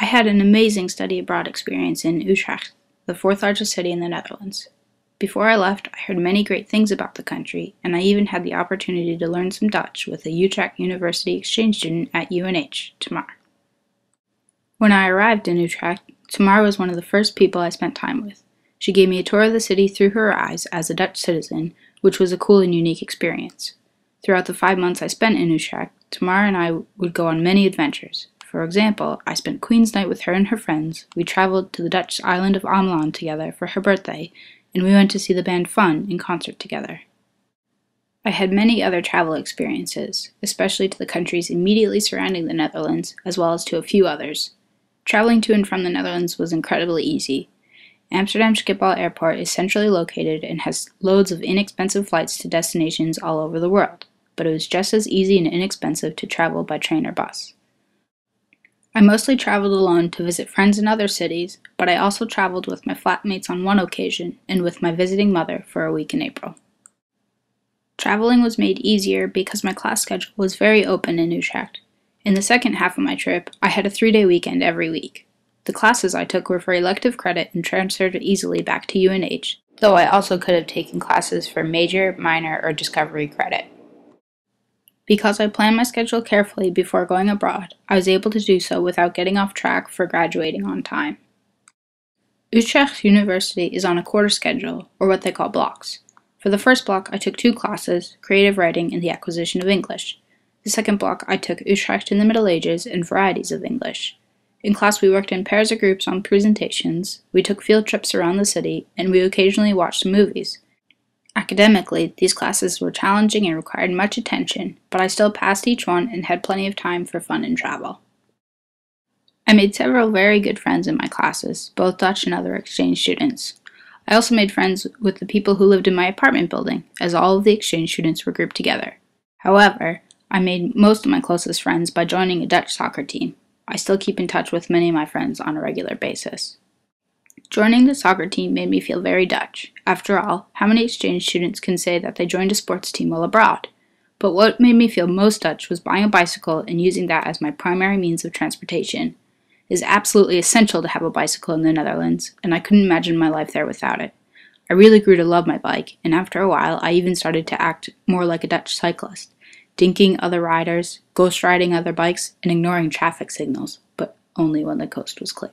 I had an amazing study abroad experience in Utrecht, the fourth largest city in the Netherlands. Before I left, I heard many great things about the country, and I even had the opportunity to learn some Dutch with a Utrecht University exchange student at UNH, Tamar. When I arrived in Utrecht, Tamar was one of the first people I spent time with. She gave me a tour of the city through her eyes as a Dutch citizen, which was a cool and unique experience. Throughout the 5 months I spent in Utrecht, Tamar and I would go on many adventures. For example, I spent Queen's Night with her and her friends, we traveled to the Dutch island of Ameland together for her birthday, and we went to see the band Fun in concert together. I had many other travel experiences, especially to the countries immediately surrounding the Netherlands, as well as to a few others. Traveling to and from the Netherlands was incredibly easy. Amsterdam Schiphol Airport is centrally located and has loads of inexpensive flights to destinations all over the world, but it was just as easy and inexpensive to travel by train or bus. I mostly traveled alone to visit friends in other cities, but I also traveled with my flatmates on one occasion and with my visiting mother for a week in April. Traveling was made easier because my class schedule was very open in Utrecht. In the second half of my trip, I had a 3-day weekend every week. The classes I took were for elective credit and transferred easily back to UNH, though I also could have taken classes for major, minor, or discovery credit. Because I planned my schedule carefully before going abroad, I was able to do so without getting off track for graduating on time. Utrecht University is on a quarter schedule, or what they call blocks. For the first block, I took 2 classes, creative writing and the acquisition of English. The second block, I took Utrecht in the Middle Ages and varieties of English. In class, we worked in pairs or groups on presentations, we took field trips around the city, and we occasionally watched some movies. Academically, these classes were challenging and required much attention, but I still passed each one and had plenty of time for fun and travel. I made several very good friends in my classes, both Dutch and other exchange students. I also made friends with the people who lived in my apartment building, as all of the exchange students were grouped together. However, I made most of my closest friends by joining a Dutch soccer team. I still keep in touch with many of my friends on a regular basis. Joining the soccer team made me feel very Dutch. After all, how many exchange students can say that they joined a sports team while abroad? But what made me feel most Dutch was buying a bicycle and using that as my primary means of transportation. It is absolutely essential to have a bicycle in the Netherlands, and I couldn't imagine my life there without it. I really grew to love my bike, and after a while I even started to act more like a Dutch cyclist, dinking other riders, ghost riding other bikes, and ignoring traffic signals, but only when the coast was clear.